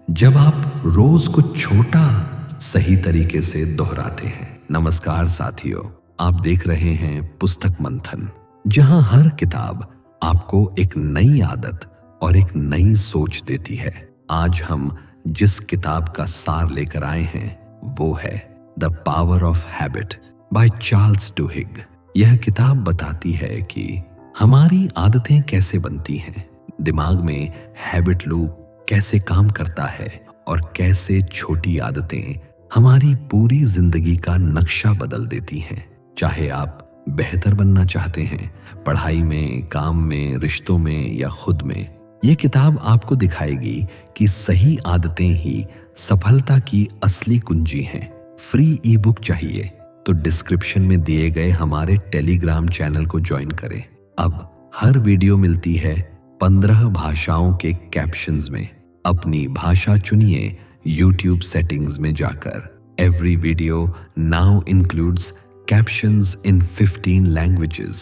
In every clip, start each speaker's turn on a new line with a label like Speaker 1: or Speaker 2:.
Speaker 1: जब आप रोज कुछ छोटा सही तरीके से दोहराते हैं। नमस्कार साथियों, आप देख रहे हैं पुस्तक मंथन, जहां हर किताब आपको एक नई आदत और एक नई सोच देती है। आज हम जिस किताब का सार लेकर आए हैं वो है the power of habit by Charles Duhigg. यह किताब बताती है कि हमारी आदतें कैसे बनती हैं, दिमाग में हैबिट लूप कैसे काम करता है और कैसे छोटी आदतें हमारी पूरी जिंदगी का नक्शा बदल देती हैं। चाहे आप बेहतर बनना चाहते हैं, पढ़ाई में, काम में, रिश्तों में या खुद में, ये किताब आपको दिखाएगी कि सही आदतें ही सफलता की असली कुंजी हैं। फ्री ई बुक चाहिए तो डिस्क्रिप्शन में दिए गए हमारे टेलीग्राम चैनल को ज्वाइन करें। अब हर वीडियो मिलती है 15 भाषाओं के कैप्शंस में। अपनी भाषा चुनिए YouTube सेटिंग्स में जाकर। Every video now includes captions in 15 languages.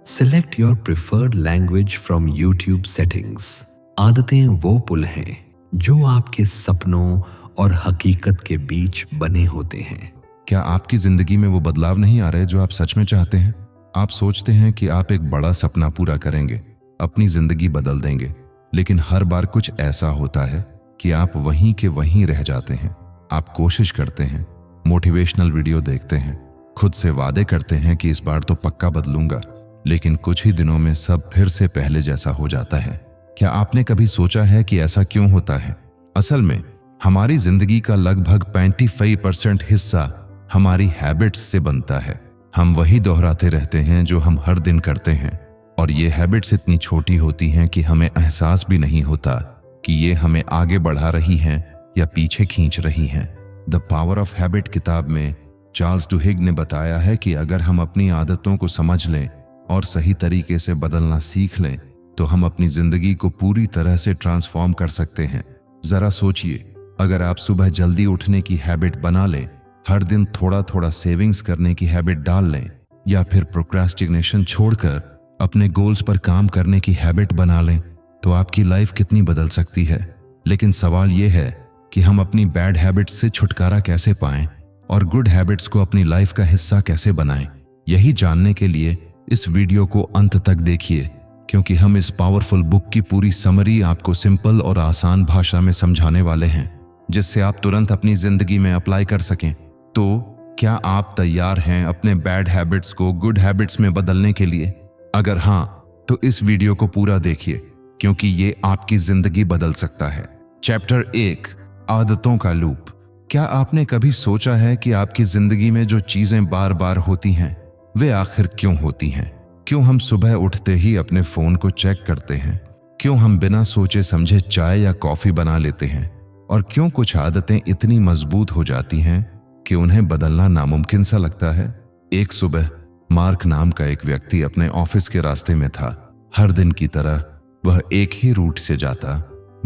Speaker 1: Select your preferred language from YouTube settings. आदतें वो पुल हैं जो आपके सपनों और हकीकत के बीच बने होते हैं।
Speaker 2: क्या आपकी जिंदगी में वो बदलाव नहीं आ रहे जो आप सच में चाहते हैं? आप सोचते हैं कि आप एक बड़ा सपना पूरा करेंगे, अपनी जिंदगी बदल देंगे, लेकिन हर बार कुछ ऐसा होता है कि आप वहीं के वहीं रह जाते हैं। आप कोशिश करते हैं, मोटिवेशनल वीडियो देखते हैं, खुद से वादे करते हैं कि इस बार तो पक्का बदलूंगा, लेकिन कुछ ही दिनों में सब फिर से पहले जैसा हो जाता है। क्या आपने कभी सोचा है कि ऐसा क्यों होता है? असल में हमारी जिंदगी का लगभग 95% हिस्सा हमारी हैबिट्स से बनता है। हम वही दोहराते रहते हैं जो हम हर दिन करते हैं, और ये हैबिट्स इतनी छोटी होती हैं कि हमें एहसास भी नहीं होता कि ये हमें आगे बढ़ा रही हैं या पीछे खींच रही हैं। द पावर ऑफ हैबिट किताब में चार्ल्स डुहिग ने बताया है कि अगर हम अपनी आदतों को समझ लें और सही तरीके से बदलना सीख लें तो हम अपनी जिंदगी को पूरी तरह से ट्रांसफॉर्म कर सकते हैं। जरा सोचिए, अगर आप सुबह जल्दी उठने की हैबिट बना लें, हर दिन थोड़ा थोड़ा सेविंग्स करने की हैबिट डाल लें, या फिर प्रोक्रास्टिनेशन छोड़कर अपने गोल्स पर काम करने की हैबिट बना लें, तो आपकी लाइफ कितनी बदल सकती है। लेकिन सवाल यह है कि हम अपनी बैड हैबिट्स से छुटकारा कैसे पाएं और गुड हैबिट्स को अपनी लाइफ का हिस्सा कैसे बनाएं। यही जानने के लिए इस वीडियो को अंत तक देखिए, क्योंकि हम इस पावरफुल बुक की पूरी समरी आपको सिंपल और आसान भाषा में समझाने वाले हैं, जिससे आप तुरंत अपनी जिंदगी में अप्लाई कर सकें। तो क्या आप तैयार हैं अपने बैड हैबिट्स को गुड हैबिट्स में बदलने के लिए? अगर हाँ, तो इस वीडियो को पूरा देखिए, क्योंकि ये आपकी जिंदगी बदल सकता है। चैप्टर 1, आदतों का लूप। क्या आपने कभी सोचा है कि आपकी जिंदगी में जो चीजें बार बार होती हैं वे आखिर क्यों होती हैं? क्यों हम सुबह उठते ही अपने फोन को चेक करते हैं? क्यों हम बिना सोचे समझे चाय या कॉफी बना लेते हैं? और क्यों कुछ आदतें इतनी मजबूत हो जाती हैं कि उन्हें बदलना नामुमकिन सा लगता है? एक सुबह मार्क नाम का एक व्यक्ति अपने ऑफिस के रास्ते में था। हर दिन की तरह वह एक ही रूट से जाता,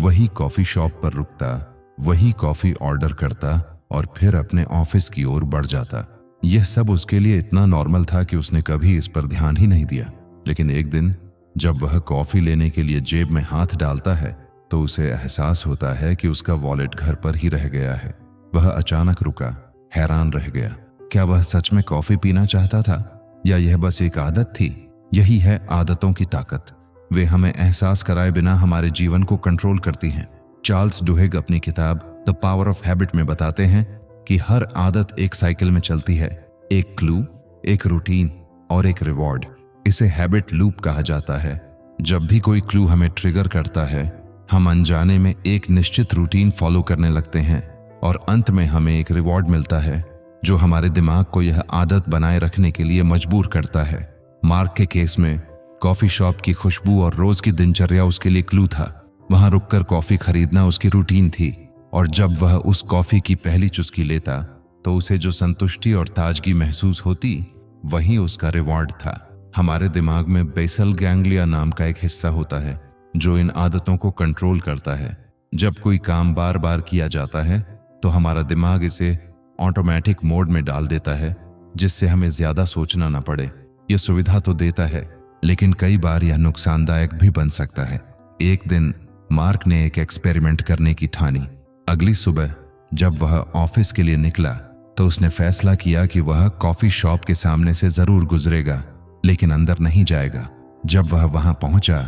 Speaker 2: वही कॉफी शॉप पर रुकता, वही कॉफी ऑर्डर करता और फिर अपने ऑफिस की ओर बढ़ जाता। यह सब उसके लिए इतना नॉर्मल था कि उसने कभी इस पर ध्यान ही नहीं दिया। लेकिन एक दिन जब वह कॉफी लेने के लिए जेब में हाथ डालता है तो उसे एहसास होता है कि उसका वॉलेट घर पर ही रह गया है। वह अचानक रुका, हैरान रह गया। क्या वह सच में कॉफी पीना चाहता था या यह बस एक आदत थी? यही है आदतों की ताकत। वे हमें एहसास कराए बिना हमारे जीवन को कंट्रोल करती हैं। चार्ल्स डुहिग अपनी किताब द पावर ऑफ हैबिट में बताते हैं कि हर आदत एक साइकिल में चलती है, एक क्लू, एक रूटीन और एक रिवॉर्ड। इसे हैबिट लूप कहा जाता है। जब भी कोई क्लू हमें ट्रिगर करता है, हम अनजाने में एक निश्चित रूटीन फॉलो करने लगते हैं और अंत में हमें एक रिवॉर्ड मिलता है जो हमारे दिमाग को यह आदत बनाए रखने के लिए मजबूर करता है। मार्क के केस में कॉफी शॉप की खुशबू और रोज की दिनचर्या उसके लिए क्लू था। वहां रुककर कॉफी खरीदना उसकी रूटीन थी, और जब वह उस कॉफी की पहली चुस्की लेता तो उसे जो संतुष्टि और ताजगी महसूस होती, वही उसका रिवॉर्ड था। हमारे दिमाग में बेसल गैंग्लिया नाम का एक हिस्सा होता है जो इन आदतों को कंट्रोल करता है। जब कोई काम बार बार किया जाता है तो हमारा दिमाग इसे ऑटोमेटिक मोड में डाल देता है, जिससे हमें ज्यादा सोचना न पड़े। यह सुविधा तो देता है, लेकिन कई बार यह नुकसानदायक भी बन सकता है। एक दिन मार्क ने एक एक्सपेरिमेंट करने की ठानी। अगली सुबह जब वह ऑफिस के लिए निकला तो उसने फैसला किया कि वह कॉफी शॉप के सामने से जरूर गुजरेगा, लेकिन अंदर नहीं जाएगा। जब वह वहां पहुंचा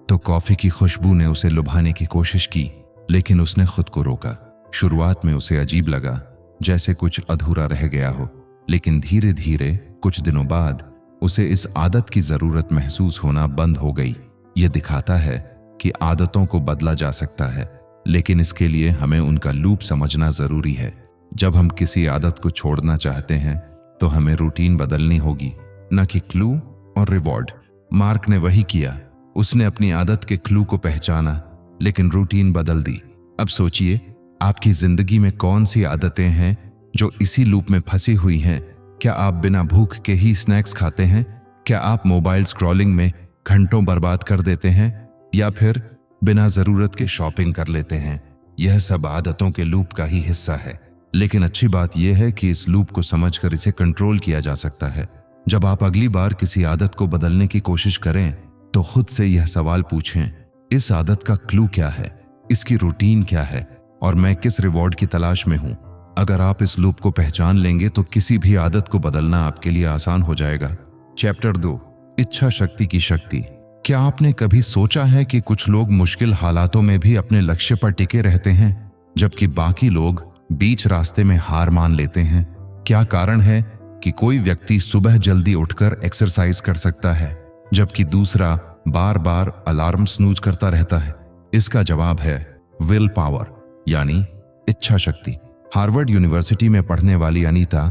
Speaker 2: तो कॉफी की खुशबू ने उसे लुभाने की कोशिश की, लेकिन उसने खुद को रोका। शुरुआत में उसे अजीब लगा, जैसे कुछ अधूरा रह गया हो, लेकिन धीरे धीरे कुछ दिनों बाद उसे इस आदत की जरूरत महसूस होना बंद हो गई। यह दिखाता है कि आदतों को बदला जा सकता है, लेकिन इसके लिए हमें उनका लूप समझना जरूरी है। जब हम किसी आदत को छोड़ना चाहते हैं तो हमें रूटीन बदलनी होगी, न कि क्लू और रिवॉर्ड। मार्क ने वही किया। उसने अपनी आदत के क्लू को पहचाना, लेकिन रूटीन बदल दी। अब सोचिए, आपकी जिंदगी में कौन सी आदतें हैं जो इसी लूप में फंसी हुई हैं? क्या आप बिना भूख के ही स्नैक्स खाते हैं? क्या आप मोबाइल स्क्रॉलिंग में घंटों बर्बाद कर देते हैं? या फिर बिना जरूरत के शॉपिंग कर लेते हैं? यह सब आदतों के लूप का ही हिस्सा है, लेकिन अच्छी बात यह है कि इस लूप को समझकर इसे कंट्रोल किया जा सकता है। जब आप अगली बार किसी आदत को बदलने की कोशिश करें तो खुद से यह सवाल पूछें, इस आदत का क्लू क्या है, इसकी रूटीन क्या है, और मैं किस रिवॉर्ड की तलाश में हूं। अगर आप इस लूप को पहचान लेंगे तो किसी भी आदत को बदलना आपके लिए आसान हो जाएगा। चैप्टर 2, इच्छा शक्ति की शक्ति। क्या आपने कभी सोचा है कि कुछ लोग मुश्किल हालातों में भी अपने लक्ष्य पर टिके रहते हैं, जबकि बाकी लोग बीच रास्ते में हार मान लेते हैं? क्या कारण है कि कोई व्यक्ति सुबह जल्दी उठकर एक्सरसाइज कर सकता है, जबकि दूसरा बार बार अलार्म स्नूज करता रहता है? इसका जवाब है विल पावर, यानी इच्छा शक्ति। हार्वर्ड यूनिवर्सिटी में पढ़ने वाली अनीता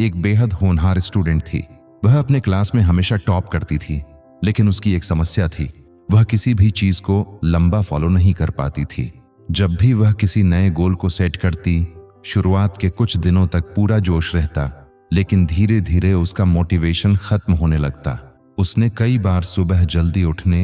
Speaker 2: एक बेहद होनहार स्टूडेंट थी। वह अपने क्लास में हमेशा टॉप करती थी, लेकिन उसकी एक समस्या थी, वह किसी भी चीज को लंबा फॉलो नहीं कर पाती थी। जब भी वह किसी नए गोल को सेट करती, शुरुआत के कुछ दिनों तक पूरा जोश रहता, लेकिन धीरे धीरे उसका मोटिवेशन खत्म होने लगता। उसने कई बार सुबह जल्दी उठने,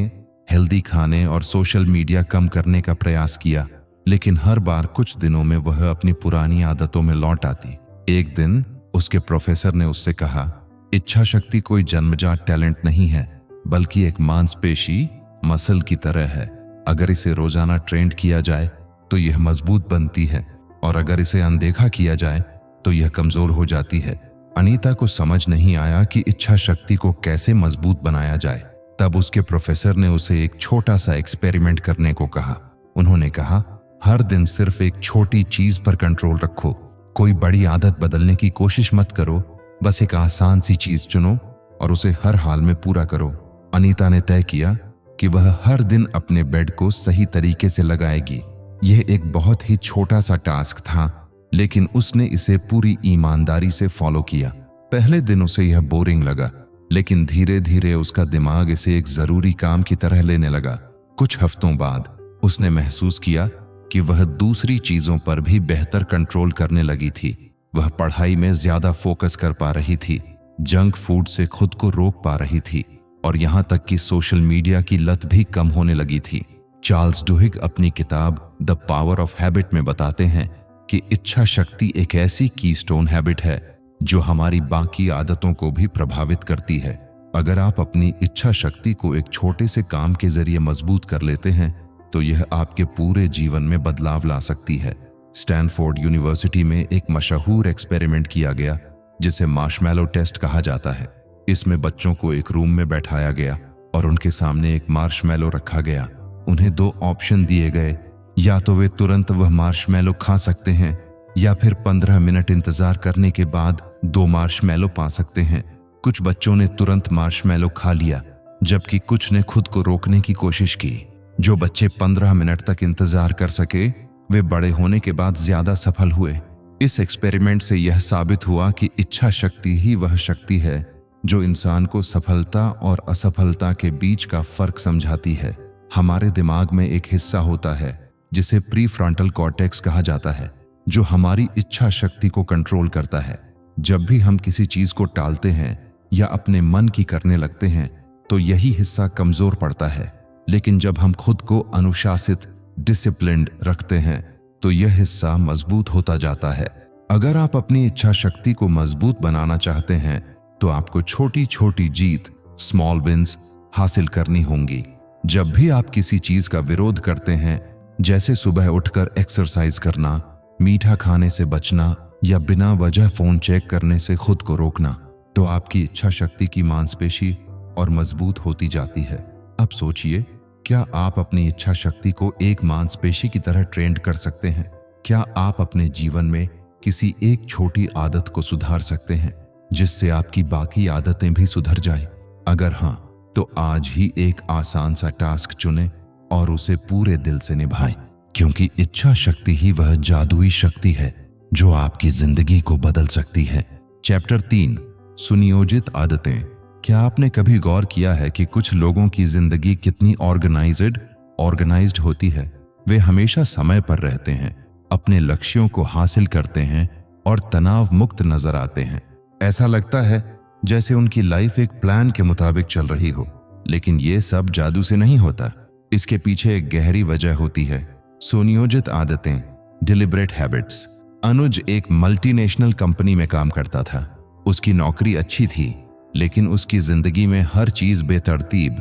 Speaker 2: हेल्दी खाने और सोशल मीडिया कम करने का प्रयास किया, लेकिन हर बार कुछ दिनों में वह अपनी पुरानी आदतों में लौट आती। एक दिन उसके प्रोफेसर ने उससे कहा, इच्छा शक्ति कोई जन्मजात टैलेंट नहीं है, बल्कि एक मांसपेशी मसल की तरह है। अगर इसे रोजाना ट्रेन किया जाए तो यह मजबूत बनती है, और अगर इसे अनदेखा किया जाए तो यह कमजोर हो जाती है। अनीता को समझ नहीं आया कि इच्छा शक्ति को कैसे मजबूत बनाया जाए। तब उसके प्रोफेसर ने उसे एक छोटा सा एक्सपेरिमेंट करने को कहा। उन्होंने कहा, हर दिन सिर्फ एक छोटी चीज पर कंट्रोल रखो। कोई बड़ी आदत बदलने की कोशिश मत करो, बस एक आसान सी चीज चुनो और उसे हर हाल में पूरा करो। अनीता ने तय किया कि वह हर दिन अपने बेड को सही तरीके से लगाएगी। यह एक बहुत ही छोटा सा टास्क था, लेकिन उसने इसे पूरी ईमानदारी से फॉलो किया। पहले दिन उसे यह बोरिंग लगा, लेकिन धीरे धीरे उसका दिमाग इसे एक जरूरी काम की तरह लेने लगा। कुछ हफ्तों बाद उसने महसूस किया कि वह दूसरी चीजों पर भी बेहतर कंट्रोल करने लगी थी। वह पढ़ाई में ज्यादा फोकस कर पा रही थी, जंक फूड से खुद को रोक पा रही थी, और यहां तक कि सोशल मीडिया की लत भी कम होने लगी थी। चार्ल्स डुहिग अपनी किताब द पावर ऑफ हैबिट में बताते हैं कि इच्छा शक्ति एक ऐसी कीस्टोन हैबिट है जो हमारी बाकी आदतों को भी प्रभावित करती है। अगर आप अपनी इच्छा शक्ति को एक छोटे से काम के जरिए मजबूत कर लेते हैं तो यह आपके पूरे जीवन में बदलाव ला सकती है। स्टैनफोर्ड यूनिवर्सिटी में एक मशहूर एक्सपेरिमेंट किया गया जिसे मार्शमैलो टेस्ट कहा जाता है। इसमें बच्चों को एक रूम में बैठाया गया और उनके सामने एक मार्शमैलो रखा गया। उन्हें 2 ऑप्शन दिए गए, या तो वे तुरंत वह मार्शमैलो खा सकते हैं या फिर 15 मिनट इंतजार करने के बाद 2 मार्शमैलो पा सकते हैं। कुछ बच्चों ने तुरंत मार्शमैलो खा लिया, जबकि कुछ ने खुद को रोकने की कोशिश की। जो बच्चे 15 मिनट तक इंतजार कर सके वे बड़े होने के बाद ज्यादा सफल हुए। इस एक्सपेरिमेंट से यह साबित हुआ कि इच्छा शक्ति ही वह शक्ति है जो इंसान को सफलता और असफलता के बीच का फर्क समझाती है। हमारे दिमाग में एक हिस्सा होता है जिसे प्रीफ्रंटल कॉर्टेक्स कहा जाता है, जो हमारी इच्छा शक्ति को कंट्रोल करता है। जब भी हम किसी चीज को टालते हैं या अपने मन की करने लगते हैं तो यही हिस्सा कमजोर पड़ता है, लेकिन जब हम खुद को अनुशासित, डिसिप्लिन्ड रखते हैं तो यह हिस्सा मजबूत होता जाता है। अगर आप अपनी इच्छा शक्ति को मजबूत बनाना चाहते हैं तो आपको छोटी छोटी जीत, स्मॉल विंस हासिल करनी होंगी। जब भी आप किसी चीज का विरोध करते हैं, जैसे सुबह उठकर एक्सरसाइज करना मीठा खाने से बचना या बिना वजह फोन चेक करने से खुद को रोकना, तो आपकी इच्छा शक्ति की मांसपेशी और मजबूत होती जाती है। अब सोचिए, क्या आप अपनी इच्छा शक्ति को एक मांसपेशी की तरह ट्रेंड कर सकते हैं? क्या आप अपने जीवन में किसी एक छोटी आदत को सुधार सकते हैं जिससे आपकी बाकी आदतें भी सुधर जाएं? अगर हाँ, तो आज ही एक आसान सा टास्क चुनें और उसे पूरे दिल से निभाएं, क्योंकि इच्छा शक्ति ही वह जादुई शक्ति है जो आपकी जिंदगी को बदल सकती है। चैप्टर 3, सुनियोजित आदतें। क्या आपने कभी गौर किया है कि कुछ लोगों की जिंदगी कितनी ऑर्गेनाइज्ड होती है? वे हमेशा समय पर रहते हैं, अपने लक्ष्यों को हासिल करते हैं और तनाव मुक्त नजर आते हैं। ऐसा लगता है जैसे उनकी लाइफ एक प्लान के मुताबिक चल रही हो, लेकिन ये सब जादू से नहीं होता। इसके पीछे एक गहरी वजह होती है, सुनियोजित आदतें, डिलिबरेट हैबिट्स। अनुज एक मल्टीनेशनल कंपनी में काम करता था। उसकी नौकरी अच्छी थी, लेकिन उसकी जिंदगी में हर चीज बेतरतीब,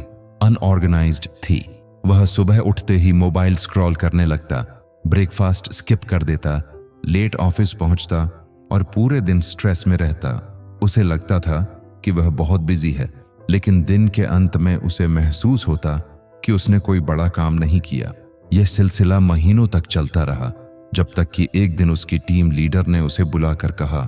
Speaker 2: अनऑर्गेनाइज्ड थी। वह सुबह उठते ही मोबाइल स्क्रॉल करने लगता, ब्रेकफास्ट स्किप कर देता, लेट ऑफिस पहुंचता और पूरे दिन स्ट्रेस में रहता। उसे लगता था कि वह बहुत बिजी है, लेकिन दिन के अंत में उसे महसूस होता कि उसने कोई बड़ा काम नहीं किया। यह सिलसिला महीनों तक चलता रहा, जब तक कि एक दिन उसकी टीम लीडर ने उसे बुलाकर कहा,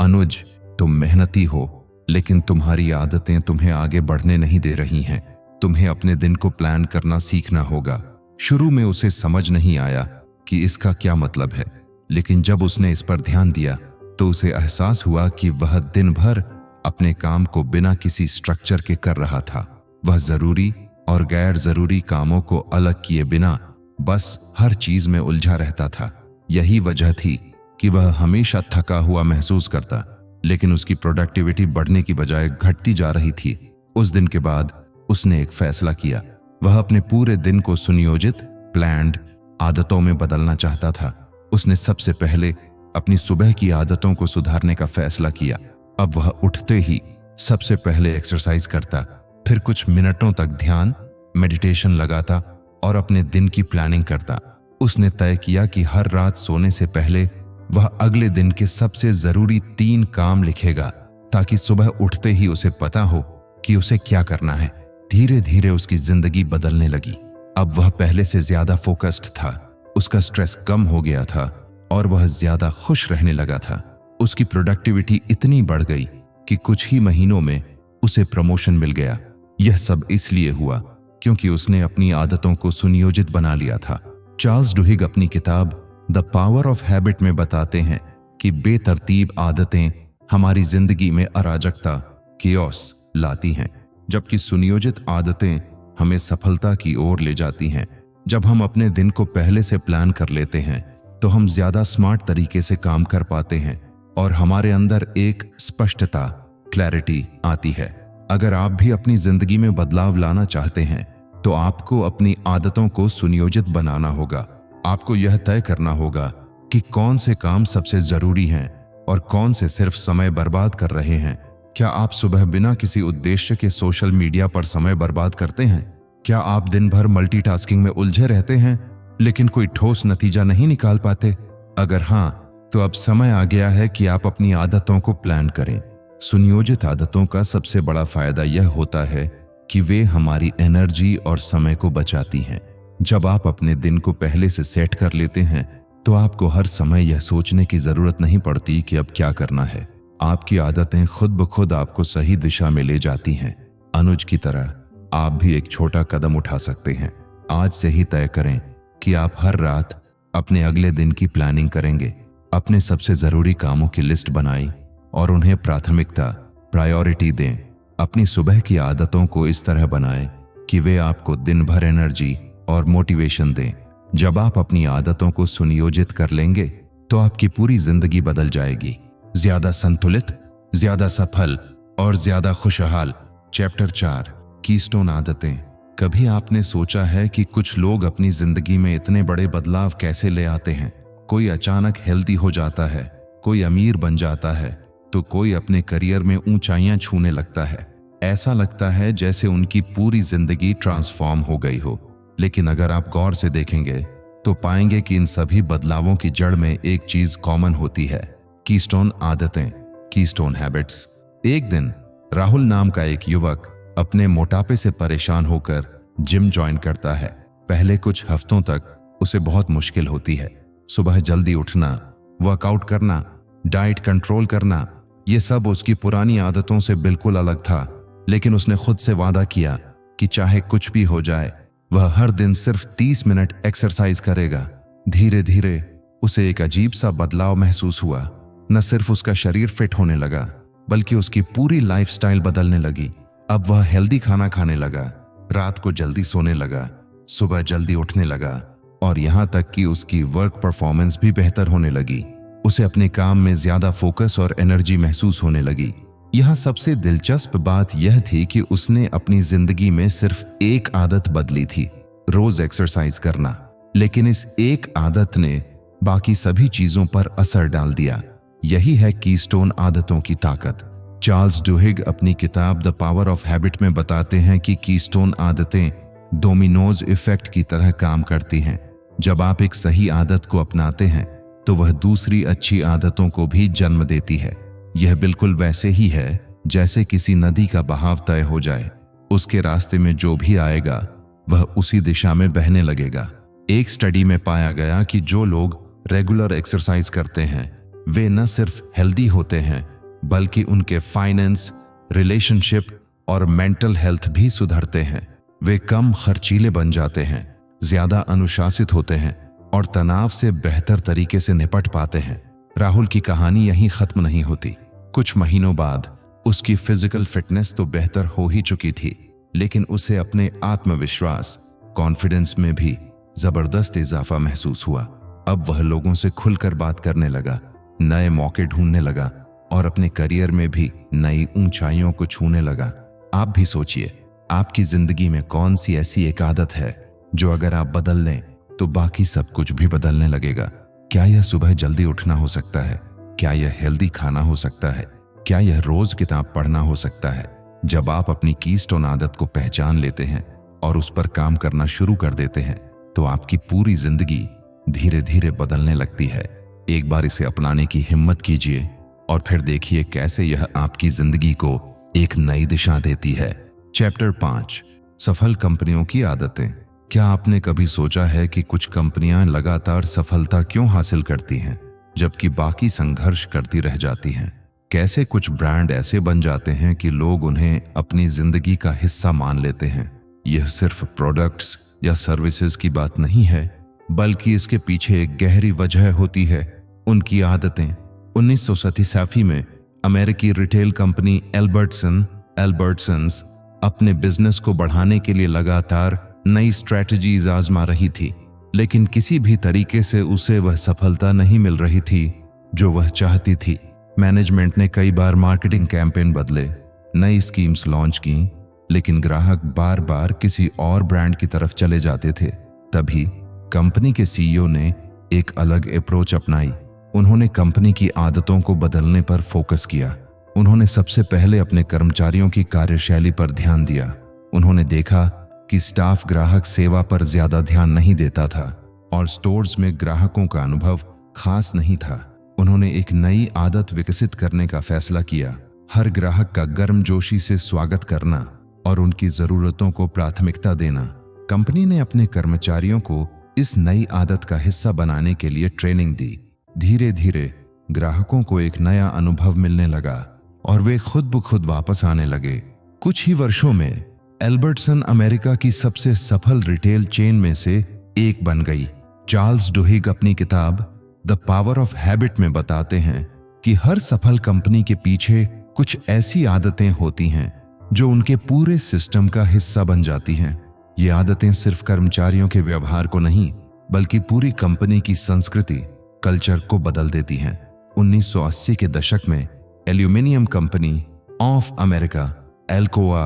Speaker 2: अनुज, तुम मेहनती हो, लेकिन तुम्हारी आदतें तुम्हें आगे बढ़ने नहीं दे रही हैं। तुम्हें अपने दिन को प्लान करना सीखना होगा। शुरू में उसे समझ नहीं आया कि इसका क्या मतलब है, लेकिन जब उसने इस पर ध्यान दिया तो उसे एहसास हुआ कि वह दिन भर अपने काम को बिना किसी स्ट्रक्चर के कर रहा था। वह जरूरी और गैर जरूरी कामों को अलग किए बिना बस हर चीज में उलझा रहता था। यही वजह थी कि वह हमेशा थका हुआ महसूस करता, लेकिन उसकी प्रोडक्टिविटी बढ़ने की बजाय घटती जा रही थी। उस दिन के बाद उसने एक फैसला किया। वह अपने पूरे दिन को सुनियोजित, प्लान्ड आदतों में बदलना चाहता था। उसने सबसे पहले अपनी सुबह की आदतों को सुधारने का फैसला किया। अब वह उठते ही सबसे पहले एक्सरसाइज करता, फिर कुछ मिनटों तक ध्यान, मेडिटेशन लगाता और अपने दिन की प्लानिंग करता। उसने तय किया कि हर रात सोने से पहले वह अगले दिन के सबसे जरूरी 3 काम लिखेगा, ताकि सुबह उठते ही उसे पता हो कि उसे क्या करना है। धीरे धीरे उसकी जिंदगी बदलने लगी। अब वह पहले से ज्यादा फोकस्ड था, उसका स्ट्रेस कम हो गया था और वह ज्यादा खुश रहने लगा था। उसकी प्रोडक्टिविटी इतनी बढ़ गई कि कुछ ही महीनों में उसे प्रमोशन मिल गया। यह सब इसलिए हुआ क्योंकि उसने अपनी आदतों को सुनियोजित बना लिया था। चार्ल्स डुहिग अपनी किताब द पावर ऑफ हैबिट में बताते हैं कि बेतरतीब आदतें हमारी जिंदगी में अराजकता, केओस लाती हैं, जबकि सुनियोजित आदतें हमें सफलता की ओर ले जाती हैं। जब हम अपने दिन को पहले से प्लान कर लेते हैं तो हम ज्यादा स्मार्ट तरीके से काम कर पाते हैं और हमारे अंदर एक स्पष्टता, क्लैरिटी आती है। अगर आप भी अपनी जिंदगी में बदलाव लाना चाहते हैं तो आपको अपनी आदतों को सुनियोजित बनाना होगा। आपको यह तय करना होगा कि कौन से काम सबसे जरूरी हैं और कौन से सिर्फ समय बर्बाद कर रहे हैं। क्या आप सुबह बिना किसी उद्देश्य के सोशल मीडिया पर समय बर्बाद करते हैं? क्या आप दिन भर मल्टीटास्किंग में उलझे रहते हैं लेकिन कोई ठोस नतीजा नहीं निकाल पाते? अगर हाँ, तो अब समय आ गया है कि आप अपनी आदतों को प्लान करें। सुनियोजित आदतों का सबसे बड़ा फायदा यह होता है कि वे हमारी एनर्जी और समय को बचाती हैं। जब आप अपने दिन को पहले से सेट कर लेते हैं तो आपको हर समय यह सोचने की जरूरत नहीं पड़ती कि अब क्या करना है। आपकी आदतें खुद ब खुद आपको सही दिशा में ले जाती हैं। अनुज की तरह आप भी एक छोटा कदम उठा सकते हैं। आज से ही तय करें कि आप हर रात अपने अगले दिन की प्लानिंग करेंगे। अपने सबसे जरूरी कामों की लिस्ट बनाएं और उन्हें प्रायोरिटी दें। अपनी सुबह की आदतों को इस तरह बनाएं कि वे आपको दिन भर एनर्जी और मोटिवेशन दें। जब आप अपनी आदतों को सुनियोजित कर लेंगे तो आपकी पूरी जिंदगी बदल जाएगी, ज्यादा संतुलित, ज्यादा सफल और ज्यादा खुशहाल। चैप्टर 4, कीस्टोन आदतें। कभी आपने सोचा है कि कुछ लोग अपनी जिंदगी में इतने बड़े बदलाव कैसे ले आते हैं? कोई अचानक हेल्दी हो जाता है, कोई अमीर बन जाता है, तो कोई अपने करियर में ऊंचाइयां छूने लगता है। ऐसा लगता है जैसे उनकी पूरी जिंदगी ट्रांसफॉर्म हो गई हो। लेकिन अगर आप गौर से देखेंगे तो पाएंगे कि इन सभी बदलावों की जड़ में एक चीज कॉमन होती है, कीस्टोन आदतें, कीस्टोन हैबिट्स। एक दिन राहुल नाम का एक युवक अपने मोटापे से परेशान होकर जिम ज्वाइन करता है। पहले कुछ हफ्तों तक उसे बहुत मुश्किल होती है। सुबह जल्दी उठना, वर्कआउट करना, डाइट कंट्रोल करना, ये सब उसकी पुरानी आदतों से बिल्कुल अलग था। लेकिन उसने खुद से वादा किया कि चाहे कुछ भी हो जाए वह हर दिन सिर्फ 30 मिनट एक्सरसाइज करेगा। धीरे धीरे उसे एक अजीब सा बदलाव महसूस हुआ। न सिर्फ उसका शरीर फिट होने लगा बल्कि उसकी पूरी लाइफस्टाइल बदलने लगी। अब वह हेल्दी खाना खाने लगा, रात को जल्दी सोने लगा, सुबह जल्दी उठने लगा और यहाँ तक कि उसकी वर्क परफॉर्मेंस भी बेहतर होने लगी। उसे अपने काम में ज्यादा फोकस और एनर्जी महसूस होने लगी। यहाँ सबसे दिलचस्प बात यह थी कि उसने अपनी जिंदगी में सिर्फ एक आदत बदली थी, रोज एक्सरसाइज करना। लेकिन इस एक आदत ने बाकी सभी चीजों पर असर डाल दिया। यही है कीस्टोन आदतों की ताकत। चार्ल्स डुहिग अपनी किताब द पावर ऑफ हैबिट में बताते हैं कि कीस्टोन आदतें डोमिनोज इफेक्ट की तरह काम करती हैं। जब आप एक सही आदत को अपनाते हैं तो वह दूसरी अच्छी आदतों को भी जन्म देती है। यह बिल्कुल वैसे ही है जैसे किसी नदी का बहाव तय हो जाए, उसके रास्ते में जो भी आएगा वह उसी दिशा में बहने लगेगा। एक स्टडी में पाया गया कि जो लोग रेगुलर एक्सरसाइज करते हैं वे न सिर्फ हेल्दी होते हैं बल्कि उनके फाइनेंस, रिलेशनशिप और मेंटल हेल्थ भी सुधरते हैं। वे कम खर्चीले बन जाते हैं, ज्यादा अनुशासित होते हैं और तनाव से बेहतर तरीके से निपट पाते हैं। राहुल की कहानी यहीं खत्म नहीं होती। कुछ महीनों बाद उसकी फिजिकल फिटनेस तो बेहतर हो ही चुकी थी, लेकिन उसे अपने आत्मविश्वास, कॉन्फिडेंस में भी जबरदस्त इजाफा महसूस हुआ। अब वह लोगों से खुलकर बात करने लगा, नए मौके ढूंढने लगा और अपने करियर में भी नई ऊंचाइयों को छूने लगा। आप भी सोचिए, आपकी जिंदगी में कौन सी ऐसी एक आदत है जो अगर आप बदल लें तो बाकी सब कुछ भी बदलने लगेगा। क्या यह सुबह जल्दी उठना हो सकता है? क्या यह हेल्दी खाना हो सकता है? क्या यह रोज किताब पढ़ना हो सकता है? जब आप अपनी कीस्टोन आदत को पहचान लेते हैं और उस पर काम करना शुरू कर देते हैं तो आपकी पूरी जिंदगी धीरे धीरे बदलने लगती है। एक बार इसे अपनाने की हिम्मत कीजिए और फिर देखिए कैसे यह आपकी जिंदगी को एक नई दिशा देती है। चैप्टर 5, सफल कंपनियों की आदतें। क्या आपने कभी सोचा है कि कुछ कंपनियां लगातार सफलता क्यों हासिल करती हैं जबकि बाकी संघर्ष करती रह जाती हैं? कैसे कुछ ब्रांड ऐसे बन जाते हैं कि लोग उन्हें अपनी जिंदगी का हिस्सा मान लेते हैं? यह सिर्फ प्रोडक्ट्स या सर्विसेज की बात नहीं है बल्कि इसके पीछे एक गहरी वजह होती है, उनकी आदतें। 1987 में अमेरिकी रिटेल कंपनी एल्बर्टसन्स अपने बिजनेस को बढ़ाने के लिए लगातार नई स्ट्रैटेजीज आजमा रही थी, लेकिन किसी भी तरीके से उसे वह सफलता नहीं मिल रही थी जो वह चाहती थी। मैनेजमेंट ने कई बार मार्केटिंग कैंपेन बदले, नई स्कीम्स लॉन्च की, लेकिन ग्राहक बार बार किसी और ब्रांड की तरफ चले जाते थे। तभी कंपनी के सीईओ ने एक अलग अप्रोच अपनाई। उन्होंने कंपनी की आदतों को बदलने पर फोकस किया। उन्होंने सबसे पहले अपने कर्मचारियों की कार्यशैली पर ध्यान दिया। उन्होंने देखा कि स्टाफ ग्राहक सेवा पर ज्यादा ध्यान नहीं देता था और स्टोर्स में ग्राहकों का अनुभव खास नहीं था। उन्होंने एक नई आदत विकसित करने का फैसला किया, हर ग्राहक का गर्मजोशी से स्वागत करना और उनकी जरूरतों को प्राथमिकता देना। कंपनी ने अपने कर्मचारियों को इस नई आदत का हिस्सा बनाने के लिए ट्रेनिंग दी। धीरे धीरे ग्राहकों को एक नया अनुभव मिलने लगा और वे खुद ब खुद वापस आने लगे। कुछ ही वर्षों में एल्बर्टसन अमेरिका की सबसे सफल रिटेल चेन में से एक बन गई। चार्ल्स डुहिग अपनी किताब द पावर ऑफ हैबिट में बताते हैं कि हर सफल कंपनी के पीछे कुछ ऐसी आदतें होती हैं जो उनके पूरे सिस्टम का हिस्सा बन जाती हैं। ये आदतें सिर्फ कर्मचारियों के व्यवहार को नहीं बल्कि पूरी कंपनी की संस्कृति, कल्चर को बदल देती हैं। 1980 के दशक में aluminium company of America Alcoa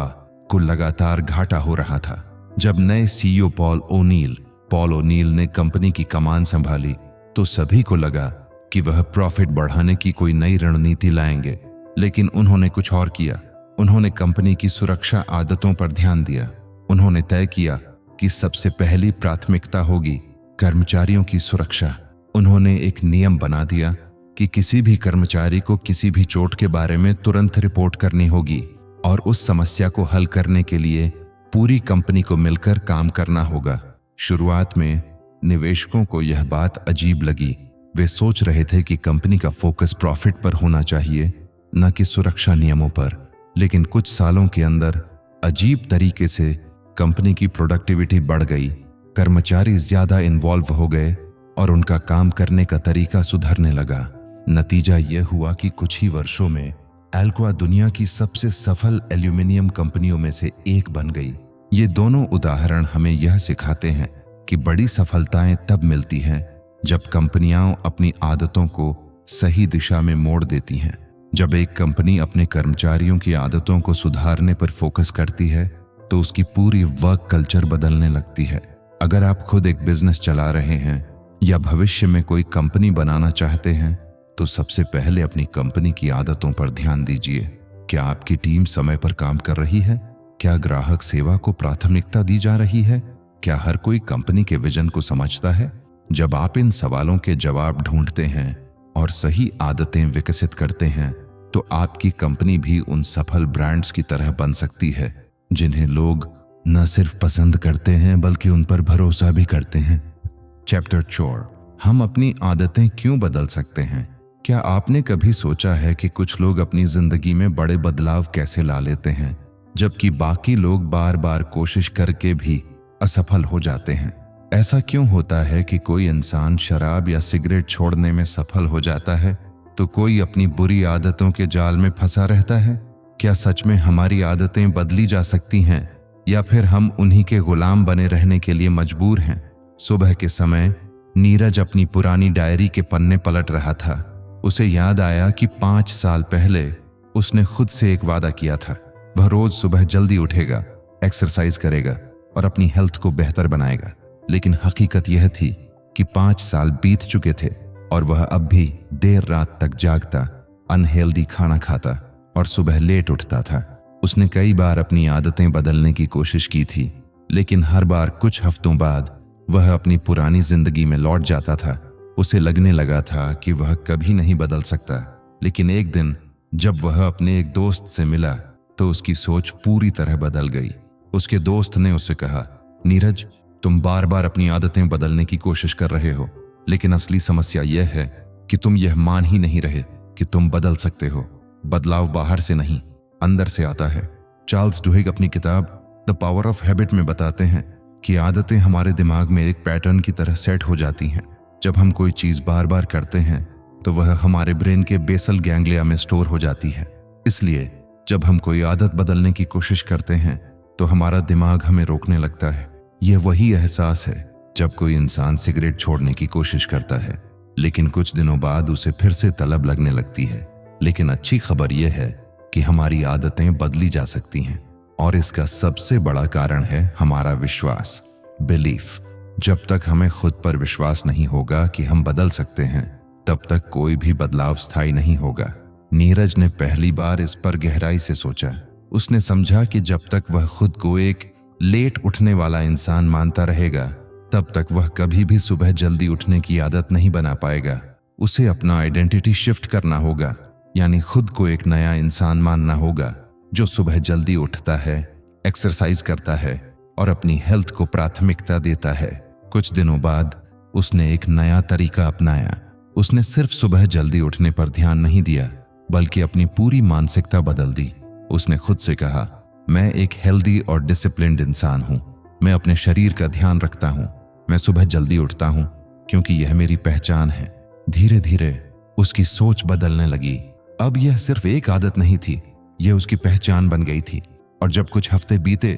Speaker 2: को लगातार घाटा हो रहा था। जब नए सीईओ पॉल ओनील ने कंपनी की कमान संभाली तो सभी को लगा कि वह प्रॉफिट बढ़ाने की कोई नई रणनीति लाएंगे, लेकिन उन्होंने कुछ और किया। उन्होंने कंपनी की सुरक्षा आदतों पर ध्यान दिया। उन्होंने तय किया कि सबसे पहली प्राथमिकता होगी कर्मचारियों की सुरक्षा। उन्होंने एक नियम बना दिया कि किसी भी कर्मचारी को किसी भी चोट के बारे में तुरंत रिपोर्ट करनी होगी और उस समस्या को हल करने के लिए पूरी कंपनी को मिलकर काम करना होगा। शुरुआत में निवेशकों को यह बात अजीब लगी। वे सोच रहे थे कि कंपनी का फोकस प्रॉफिट पर होना चाहिए, न कि सुरक्षा नियमों पर। लेकिन कुछ सालों के अंदर अजीब तरीके से कंपनी की प्रोडक्टिविटी बढ़ गई, कर्मचारी ज्यादा इन्वॉल्व हो गए और उनका काम करने का तरीका सुधरने लगा। नतीजा यह हुआ कि कुछ ही वर्षों में एल्कोआ दुनिया की सबसे सफल एल्यूमिनियम कंपनियों में से एक बन गई। ये दोनों उदाहरण हमें यह सिखाते हैं कि बड़ी सफलताएं तब मिलती हैं जब कंपनियां अपनी आदतों को सही दिशा में मोड़ देती हैं। जब एक कंपनी अपने कर्मचारियों की आदतों को सुधारने पर फोकस करती है तो उसकी पूरी वर्क कल्चर बदलने लगती है। अगर आप खुद एक बिजनेस चला रहे हैं या भविष्य में कोई कंपनी बनाना चाहते हैं तो सबसे पहले अपनी कंपनी की आदतों पर ध्यान दीजिए। क्या आपकी टीम समय पर काम कर रही है? क्या ग्राहक सेवा को प्राथमिकता दी जा रही है? क्या हर कोई कंपनी के विजन को समझता है? जब आप इन सवालों के जवाब ढूंढते हैं और सही आदतें विकसित करते हैं तो आपकी कंपनी भी उन सफल ब्रांड्स की तरह बन सकती है जिन्हें लोग न सिर्फ पसंद करते हैं बल्कि उन पर भरोसा भी करते हैं। चैप्टर 4, हम अपनी आदतें क्यों बदल सकते हैं? क्या आपने कभी सोचा है कि कुछ लोग अपनी जिंदगी में बड़े बदलाव कैसे ला लेते हैं जबकि बाकी लोग बार बार कोशिश करके भी असफल हो जाते हैं? ऐसा क्यों होता है कि कोई इंसान शराब या सिगरेट छोड़ने में सफल हो जाता है तो कोई अपनी बुरी आदतों के जाल में फंसा रहता है? क्या सच में हमारी आदतें बदली जा सकती हैं या फिर हम उन्हीं के गुलाम बने रहने के लिए मजबूर हैं? सुबह के समय नीरज अपनी पुरानी डायरी के पन्ने पलट रहा था। उसे याद आया कि 5 साल पहले उसने खुद से एक वादा किया था। वह रोज सुबह जल्दी उठेगा, एक्सरसाइज करेगा और अपनी हेल्थ को बेहतर बनाएगा। लेकिन हकीकत यह थी कि 5 साल बीत चुके थे और वह अब भी देर रात तक जागता, अनहेल्दी खाना खाता और सुबह लेट उठता था। उसने कई बार अपनी आदतें बदलने की कोशिश की थी, लेकिन हर बार कुछ हफ्तों बाद वह अपनी पुरानी जिंदगी में लौट जाता था। उसे लगने लगा था कि वह कभी नहीं बदल सकता। लेकिन एक दिन जब वह अपने एक दोस्त से मिला तो उसकी सोच पूरी तरह बदल गई। उसके दोस्त ने उससे कहा, नीरज, तुम बार बार अपनी आदतें बदलने की कोशिश कर रहे हो, लेकिन असली समस्या यह है कि तुम यह मान ही नहीं रहे कि तुम बदल सकते हो। बदलाव बाहर से नहीं, अंदर से आता है। चार्ल्स डुहिग अपनी किताब द पावर ऑफ हैबिट में बताते हैं कि आदतें हमारे दिमाग में एक पैटर्न की तरह सेट हो जाती हैं। जब हम कोई चीज बार बार करते हैं तो वह हमारे ब्रेन के बेसल गैंग्लिया में स्टोर हो जाती है। इसलिए जब हम कोई आदत बदलने की कोशिश करते हैं तो हमारा दिमाग हमें रोकने लगता है। यह वही एहसास है जब कोई इंसान सिगरेट छोड़ने की कोशिश करता है, लेकिन कुछ दिनों बाद उसे फिर से तलब लगने लगती है। लेकिन अच्छी खबर यह है कि हमारी आदतें बदली जा सकती हैं और इसका सबसे बड़ा कारण है हमारा विश्वास, बिलीफ। जब तक हमें खुद पर विश्वास नहीं होगा कि हम बदल सकते हैं, तब तक कोई भी बदलाव स्थायी नहीं होगा। नीरज ने पहली बार इस पर गहराई से सोचा। उसने समझा कि जब तक वह खुद को एक लेट उठने वाला इंसान मानता रहेगा, तब तक वह कभी भी सुबह जल्दी उठने की आदत नहीं बना पाएगा। उसे अपना आइडेंटिटी शिफ्ट करना होगा, यानी खुद को एक नया इंसान मानना होगा जो सुबह जल्दी उठता है, एक्सरसाइज करता है और अपनी हेल्थ को प्राथमिकता देता है। कुछ दिनों बाद उसने एक नया तरीका अपनाया। उसने सिर्फ सुबह जल्दी उठने पर ध्यान नहीं दिया, बल्कि अपनी पूरी मानसिकता बदल दी। उसने खुद से कहा, मैं एक हेल्दी और डिसिप्लिन्ड इंसान हूँ। मैं अपने शरीर का ध्यान रखता हूँ। मैं सुबह जल्दी उठता हूँ क्योंकि यह मेरी पहचान है। धीरे धीरे उसकी सोच बदलने लगी। अब यह सिर्फ एक आदत नहीं थी, यह उसकी पहचान बन गई थी। और जब कुछ हफ्ते बीते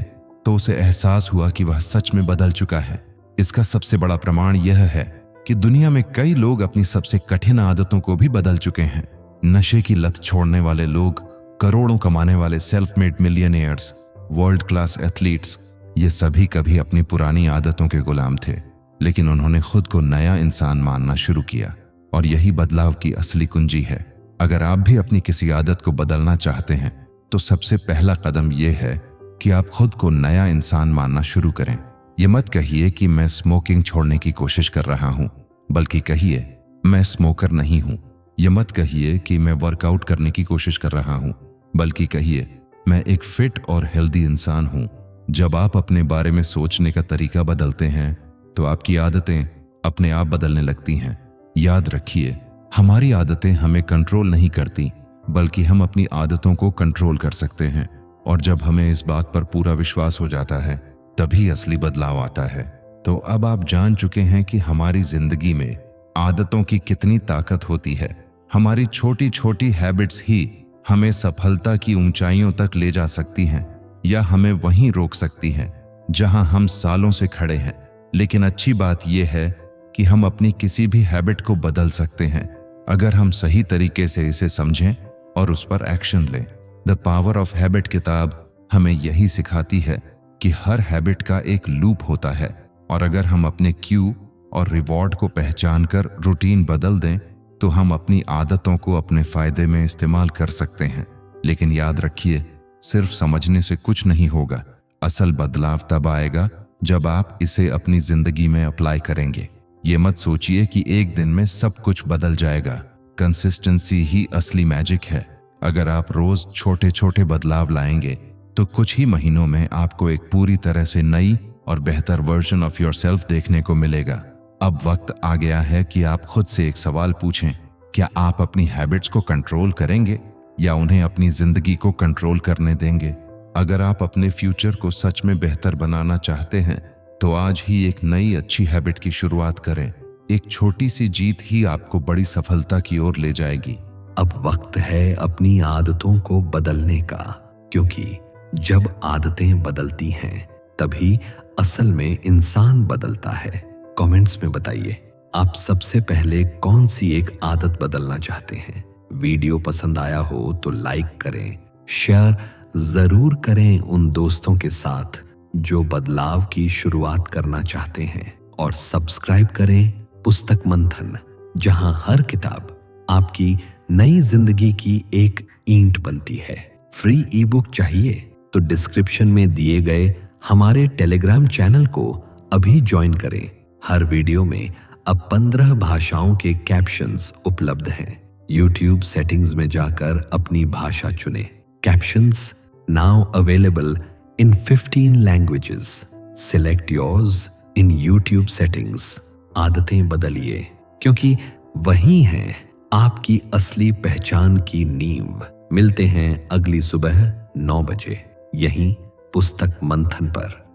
Speaker 2: तो उसे एहसास हुआ कि वह सच में बदल चुका है। इसका सबसे बड़ा प्रमाण यह है कि दुनिया में कई लोग अपनी सबसे कठिन आदतों को भी बदल चुके हैं। नशे की लत छोड़ने वाले लोग, करोड़ों कमाने वाले self made millionaires, world class athletes, ये सभी कभी अपनी पुरानी आदतों के गुलाम थे, लेकिन उन्होंने खुद को नया इंसान मानना शुरू किया। और यही बदलाव की असली कुंजी है। अगर आप भी अपनी किसी आदत को बदलना चाहते हैं तो सबसे पहला कदम यह है कि आप खुद को नया इंसान मानना शुरू करें। ये मत कहिए कि मैं स्मोकिंग छोड़ने की कोशिश कर रहा हूं, बल्कि कहिए मैं स्मोकर नहीं हूं। ये मत कहिए कि मैं वर्कआउट करने की कोशिश कर रहा हूं, बल्कि कहिए मैं एक फिट और हेल्दी इंसान हूं। जब आप अपने बारे में सोचने का तरीका बदलते हैं तो आपकी आदतें अपने आप बदलने लगती हैं। याद रखिए, हमारी आदतें हमें कंट्रोल नहीं करती, बल्कि हम अपनी आदतों को कंट्रोल कर सकते हैं। और जब हमें इस बात पर पूरा विश्वास हो जाता है, तभी असली बदलाव आता है। तो अब आप जान चुके हैं कि हमारी जिंदगी में आदतों की कितनी ताकत होती है। हमारी छोटी छोटी हैबिट्स ही हमें सफलता की ऊंचाइयों तक ले जा सकती हैं, या हमें वहीं रोक सकती हैं जहां हम सालों से खड़े हैं। लेकिन अच्छी बात यह है कि हम अपनी किसी भी हैबिट को बदल सकते हैं, अगर हम सही तरीके से इसे समझें और उस पर एक्शन लें। द पावर ऑफ हैबिट किताब हमें यही सिखाती है कि हर हैबिट का एक लूप होता है, और अगर हम अपने क्यू और रिवॉर्ड को पहचानकर रूटीन बदल दें तो हम अपनी आदतों को अपने फायदे में इस्तेमाल कर सकते हैं। लेकिन याद रखिए, सिर्फ समझने से कुछ नहीं होगा। असल बदलाव तब आएगा जब आप इसे अपनी जिंदगी में अप्लाई करेंगे। ये मत सोचिए कि एक दिन में सब कुछ बदल जाएगा। कंसिस्टेंसी ही असली मैजिक है। अगर आप रोज छोटे छोटे बदलाव लाएंगे तो कुछ ही महीनों में आपको एक पूरी तरह से नई और बेहतर वर्जन ऑफ योरसेल्फ देखने को मिलेगा। अब वक्त आ गया है कि आप खुद से एक सवाल पूछें, क्या आप अपनी हैबिट्स को कंट्रोल करेंगे या उन्हें अपनी जिंदगी को कंट्रोल करने देंगे? अगर आप अपने फ्यूचर को सच में बेहतर बनाना चाहते हैं तो आज ही एक नई अच्छी हैबिट की शुरुआत करें। एक छोटी सी जीत ही आपको बड़ी सफलता की ओर ले जाएगी।
Speaker 1: अब वक्त है अपनी आदतों को बदलने का, क्योंकि जब आदतें बदलती हैं तभी असल में इंसान बदलता है। कमेंट्स में बताइए, आप सबसे पहले कौन सी एक आदत बदलना चाहते हैं? वीडियो पसंद आया हो तो लाइक करें, शेयर जरूर करें उन दोस्तों के साथ जो बदलाव की शुरुआत करना चाहते हैं, और सब्सक्राइब करें पुस्तक मंथन, जहां हर किताब आपकी नई जिंदगी की एक ईंट बनती है। फ्री ई बुक चाहिए तो डिस्क्रिप्शन में दिए गए हमारे टेलीग्राम चैनल को अभी ज्वाइन करें। हर वीडियो में अब 15 भाषाओं के कैप्शंस उपलब्ध हैं। यूट्यूब सेटिंग्स में जाकर अपनी भाषा चुनें। Captions now available in 15 languages. Select yours in YouTube settings. आदतें बदलिए, क्योंकि वही हैं आपकी असली पहचान की नींव। मिलते हैं अगली सुबह 9 बजे, यहीं पुस्तक मंथन पर।